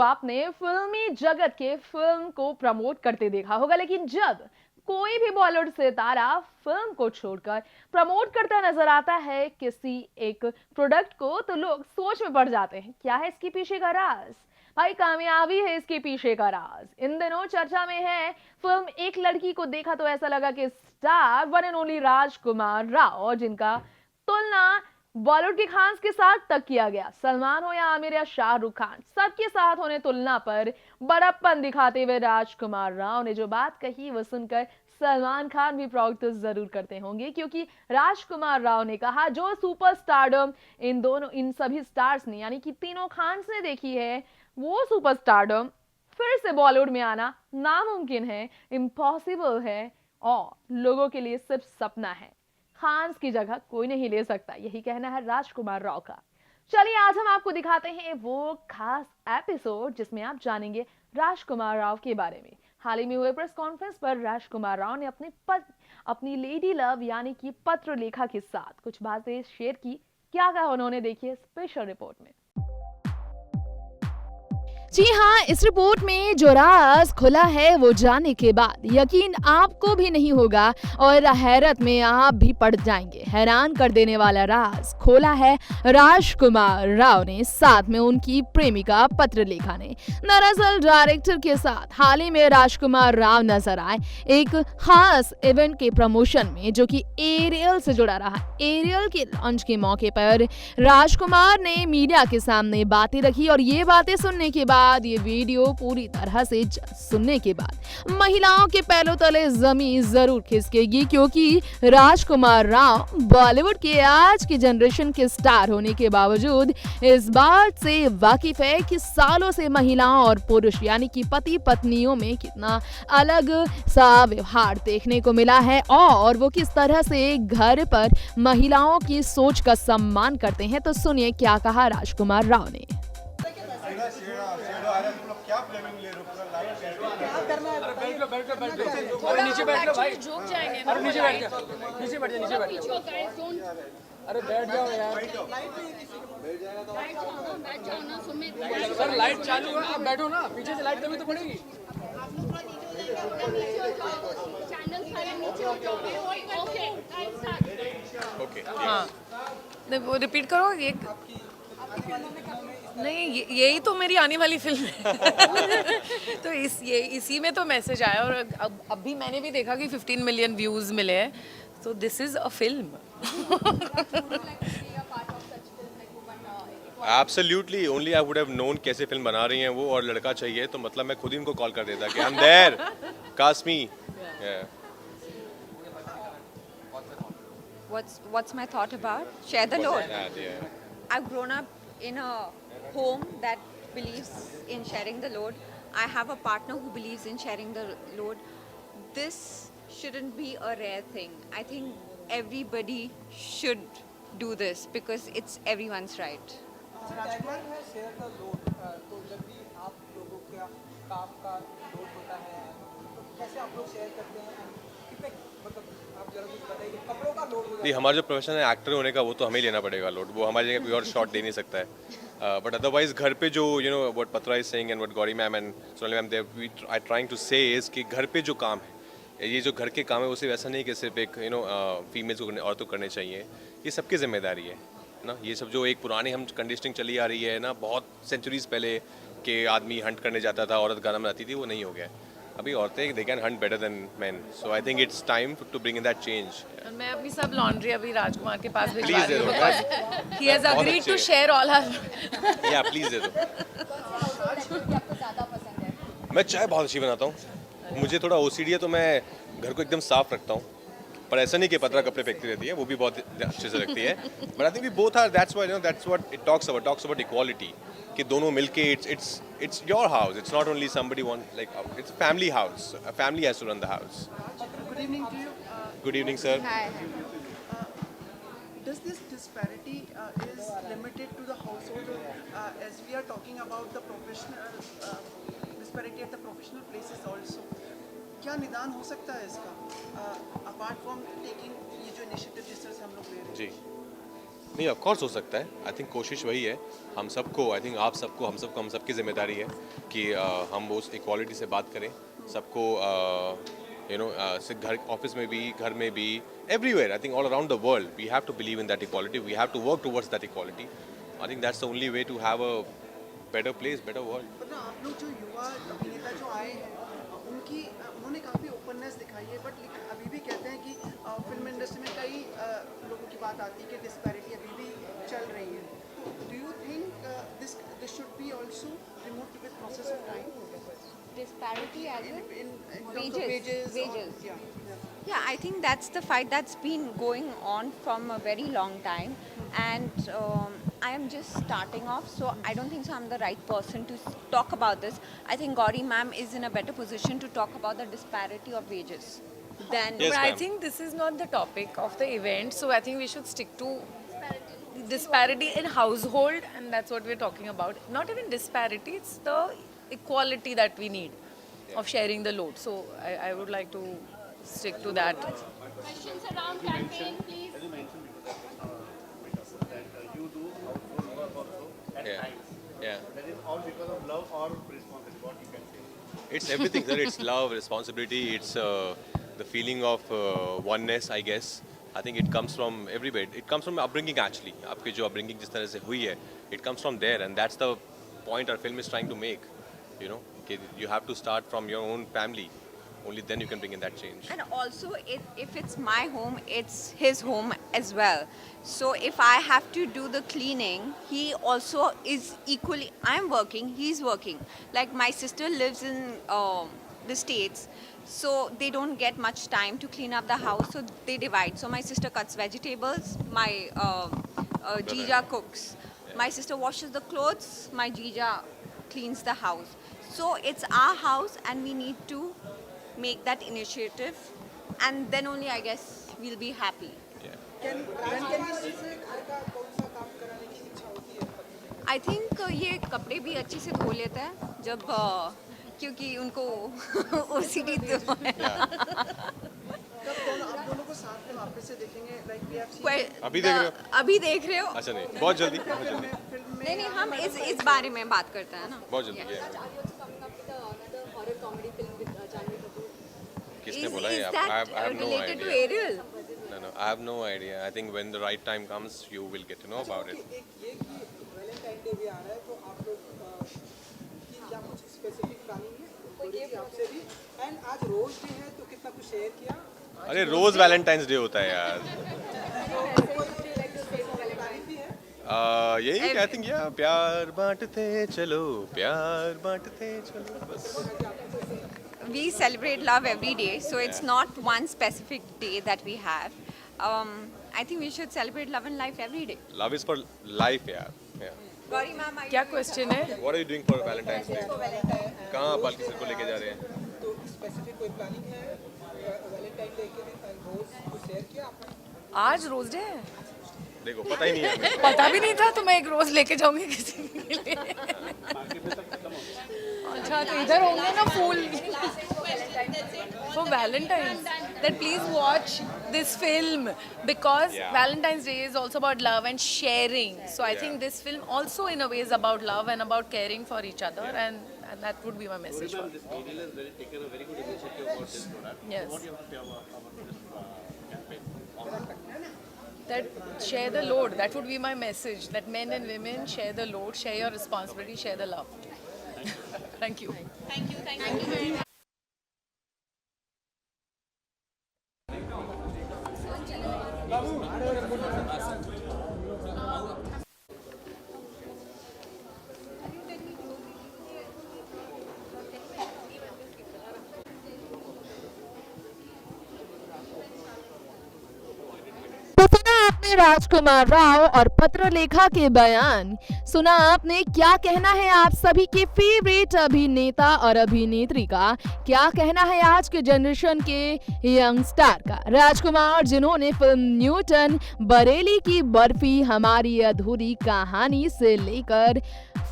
आपने फिल्मी जगत के फिल्म को प्रमोट करते देखा होगा, लेकिन जब कोई भी बॉलीवुड सितारा फिल्म को छोड़कर प्रमोट करता नजर आता है किसी एक प्रोडक्ट को, तो लोग सोच में पड़ जाते हैं क्या है इसके पीछे का राज। भाई कामयाबी है इसके पीछे का राज। इन दिनों चर्चा में है फिल्म एक लड़की को देखा तो ऐसा लगा कि स्टार वन एंड ओनली राजकुमार राव, जिनका तुलना बॉलीवुड के खान्स के साथ तक किया गया। सलमान हो या आमिर या शाहरुख खान, सबके साथ होने तुलना पर बड़प्पन दिखाते हुए राजकुमार राव ने जो बात कही वो सुनकर सलमान खान भी प्राउड तो जरूर करते होंगे, क्योंकि राजकुमार राव ने कहा जो सुपरस्टारडम इन सभी स्टार्स ने यानी कि तीनों खान्स ने देखी है, वो सुपरस्टारडम फिर से बॉलीवुड में आना नामुमकिन है, इम्पॉसिबल है और लोगों के लिए सिर्फ सपना है। खान्स की जगह कोई नहीं ले सकता, यही कहना है राजकुमार राव का। चलिए आज हम आपको दिखाते हैं वो खास एपिसोड जिसमें आप जानेंगे राजकुमार राव के बारे में। हाल ही में हुए प्रेस कॉन्फ्रेंस पर राजकुमार राव ने अपनी लेडी लव यानी कि पत्र लेखा के साथ कुछ बातें शेयर की। क्या कहा उन्होंने, देखिए स्पेशल रिपोर्ट में। जी हाँ, इस रिपोर्ट में जो राज खुला है वो जानने के बाद यकीन आपको भी नहीं होगा और हैरत में आप भी पड़ जाएंगे। हैरान कर देने वाला राज खोला है राजकुमार राव ने, साथ में उनकी प्रेमिका पत्रलेखा ने। दरअसल डायरेक्टर के साथ हाल ही में राजकुमार राव नजर आए एक खास इवेंट के प्रमोशन में, जो कि एरियल से जुड़ा रहा। एरियल के लॉन्च के मौके पर राजकुमार ने मीडिया के सामने बातें रखी और ये बातें सुनने के बाद ये वीडियो पूरी तरह से सुनने के बाद महिलाओं के पैरों तले जमीन जरूर खिसकेगी, क्योंकि राजकुमार राव बॉलीवुड के आज की जनरेशन के स्टार होने के बावजूद इस बात से वाकिफ है कि सालों से महिलाओं और पुरुष यानी कि पति पत्नियों में कितना अलग सा व्यवहार देखने को मिला है और वो किस तरह से घर पर महिलाओं की सोच का सम्मान करते हैं। तो सुनिए क्या कहा राजकुमार राव ने। अरे नीचे बैठ लो भाई, अरे नीचे बैठ जा, नीचे बैठ जा, नीचे बैठ जा, अरे बैठ जाओ यार, सर लाइट चालू है, आप बैठो ना, पीछे से लाइट तभी तो पड़ेगी। हाँ, वो रिपीट करो एक। नहीं, यही तो मेरी आने वाली फिल्म है। तो इसी में तो मैसेज आया और अब भी मैंने भी देखा कि 15 मिलियन व्यूज मिले हैं, तो this is a film. Absolutely, only I would have known कैसे फिल्म बना रही हैं वो और लड़का चाहिए तो मतलब मैं खुद ही उनको कॉल कर देता कि I'm there, cast me. Yeah. What's my thought about? Share the load. Yeah. I've grown up in a home that believes in sharing the load. I have a partner who believes in sharing the load. This shouldn't be a rare thing. I think everybody should do this because it's everyone's right. राजकुमार है share the load, तो जब भी आप लोगों का काम का load होता है तो कैसे आप लोग शेयर करते हैं? कितने मतलब आप जरा कुछ बताइए, कपड़ों का लोड हो नहीं, हमारा जो प्रोफेशन है एक्टर होने का वो तो हमें ही लेना पड़ेगा लोड, वो हमारी जगह कोई और शॉट दे नहीं सकता है। बट अदरवाइज घर पे जो what Patra is saying and what Gauri ma'am and Sonali ma'am they are trying to say is कि घर पे जो काम है, ये जो घर के काम है वो सिर्फ ऐसा नहीं कि सिर्फ एक फीमेल्स को औरतों को करने चाहिए, ये सबकी जिम्मेदारी है ना। ये सब जो एक पुरानी हम कंडीशनिंग चली आ रही है ना, बहुत सेंचुरीज पहले के आदमी हंट करने जाता था, औरत गाना बनाती थी, वो नहीं हो गया। अभी औरतें they can hunt better than men, so I think it's time to bring in that change. मैं अपनी सब लॉन्ड्री अभी राजकुमार के पास भिजवा प्लीज रही दे हूँ दो, because he has agreed to share all her। या प्लीज दे दो। मैं चाय बहुत अच्छी बनाता हूँ, मुझे थोड़ा ओसीडी है तो मैं घर को एकदम साफ रखता हूँ, पर ऐसा नहीं कि पतरा कपड़े फेंकती रहती है, वो भी बहुत अच्छे से रखती है। But I think we both are, that's what it talks about equality, कि दोनों मिलके it's your house, it's not only somebody it's a family house, a family has to run the house. Good evening to you. Good evening sir. Hi. Does this disparity is limited to the household, as we are talking about the professional disparity at the professional places also? क्या निदान हो सकता है इसका, apart from taking ये जो initiative जिस तरह से हम लोग ले रहे हैं? जी, नहीं, ऑफ कोर्स हो सकता है. आई थिंक कोशिश वही है. हम सबको, आई थिंक आप सबको, हम सबकी जिम्मेदारी है कि हम उस इक्वालिटी से बात करें. सबको घर, ऑफिस में भी, घर में भी, everywhere. I think all around the world we have to believe in that equality. We have to work towards that equality. I think that's the only way to have a better place, better world. मतलब आप लोग जो युवा अभिनेता जो आए हैं उन्होंने काफ़ी ओपननेस दिखाई है, बट लेकिन अभी भी कहते हैं कि फिल्म इंडस्ट्री में कई लोगों की बात आती है कि डिस्पैरिटी अभी भी चल रही है. तो do you think this should be also removed with process of time? Disparity as in in terms of wages. wages. Yeah, I think that's the fight that's been going on from a very long time, and I am just starting off, so I don't think so I'm the right person to talk about this. I think Gauri ma'am is in a better position to talk about the disparity of wages than. Yes, But I ma'am. think this is not the topic of the event, so I think we should stick to disparity in household, and that's what we're talking about. Not even disparity, it's the equality that we need of sharing the load. So I would like to stick to that. Questions around campaign, please. You do outdoor work also at Yeah. night. Yeah. That is all because of love or responsibility. What you can say? It's everything, sir. It's love, responsibility. It's the feeling of oneness, I guess. I think it comes from everywhere. It comes from upbringing, actually. आपकी जो upbringing जिस तरह से हुई है, it comes from there, and that's the point our film is trying to make. You know, you have to start from your own family. Only then you can bring in that change. And also, if it's my home, it's his home as well. So if I have to do the cleaning, he also is equally. I'm working, he's working. Like my sister lives in the States, so they don't get much time to clean up the house. So they divide. So my sister cuts vegetables. My Jija cooks. My sister washes the clothes. My Jija cleans the house. So it's our house, and we need to make that initiative, and then only I guess we'll be happy. Can राजकुमार से घर का कौन सा काम कराने की इच्छा होती है? I think ये कपड़े भी अच्छे से धो लेते हैं जब क्योंकि उनको OCD तो है. तब आप दोनों को साथ में वापस से देखेंगे, लाइक वी हैव सीन अभी देख रहे हो? अभी देख रहे हो? अच्छा नहीं, बहुत जल्दी, बहुत जल्दी, फिल्म में नहीं हम इस बारे में बात करते हैं ना. बहुत जल्दी. Yeah. किसने बोला है? Is I that have no related to idea. Ariel? No, I have no idea. I think when the right time comes, you will get to know about it. एक ये कि वैलेंटाइन डे भी आ रहा है, तो आप लोग की क्या कुछ स्पेसिफिक प्लानिंग है थोड़ी सी आपसे भी? एंड आज रोज डे है, तो कितना कुछ शेयर किया? अरे रोज वैलेंटाइंस डे होता है यार. यही आई थिंक यार, प्यार बांटते चलो, प्यार बांटते चलो, बस. We celebrate love every day, so it's not one specific day that we have. I think we should celebrate love and life every day. Love is for life यार. Yeah. Gauri ma'am, क्या question है? What are you doing for Valentine's Day? कहाँ बाल किसी को लेके जा रहे हैं? तो स्पेसिफिक कोई प्लानिंग है वैलेंटाइन डे के दिन रोज कुछ शेयर किया आपने? आज रोज डे है? देखो पता ही नहीं है हमें. पता भी नहीं था, तो मैं एक रोज लेके जाऊंगी किसी के लिए. अच्छा तो इधर होंगे ना फूल for Valentine's. That please watch this film because Yeah. Valentine's Day is also about love and sharing. So I think this film also in a way is about love and about caring for each other, and that would be my message. For This Ariel has taken a very good initiative about this product. Yes. What do you have to say about this campaign? That share the load. That would be my message. That men and women share the load, share your responsibility, share the love. Thank you. सुना आपने राजकुमार राव और पत्रलेखा के बयान. सुना आपने क्या कहना है आप सभी के फेवरेट अभिनेता और अभिनेत्री का. क्या कहना है आज के जनरेशन के यंग स्टार का. राजकुमार जिन्होंने फिल्म न्यूटन, बरेली की बर्फी, हमारी अधूरी कहानी से लेकर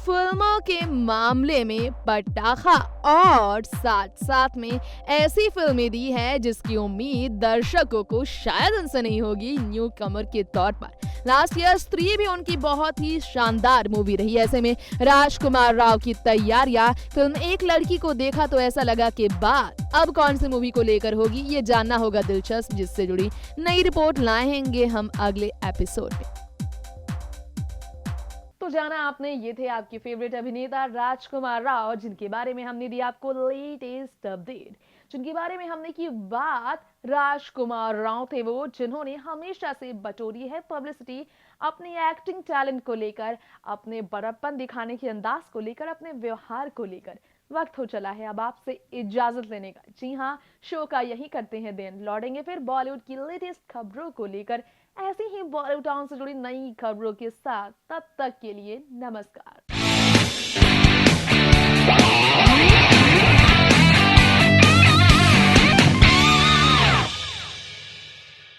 फिल्मों के मामले में पटाखा और साथ साथ में ऐसी फिल्में दी है जिसकी उम्मीद दर्शकों को शायद उनसे नहीं होगी न्यू कमर के तौर पर। लास्ट ईयर स्त्री भी उनकी बहुत ही शानदार मूवी रही। ऐसे में राजकुमार राव की तैयारियां फिल्म एक लड़की को देखा तो ऐसा लगा कि बात अब कौन सी मूवी को लेकर होगी ये जानना होगा दिलचस्प, जिससे जुड़ी नई रिपोर्ट लाएंगे हम अगले एपिसोड में। तो जाना आपने, ये थे आपके फेवरेट अभिनेता राजकुमार राव, जिनके बारे में हमने दी आपको लेटेस्ट अपडेट, जिनके बारे में हमने की बात। राजकुमार राव थे वो जिन्होंने हमेशा से बटोरी है पब्लिसिटी अपनी एक्टिंग टैलेंट को लेकर, अपने बड़प्पन दिखाने के अंदाज को लेकर, अपने व्यवहार को लेकर। वक्त हो चला है अब आपसे इजाजत लेने का। जी हाँ, शो का यही करते हैं दिन। लौटेंगे फिर बॉलीवुड की लेटेस्ट खबरों को लेकर, ऐसी ही बॉलीवुड टाउन से जुड़ी नई खबरों के साथ। तब तक के लिए नमस्कार।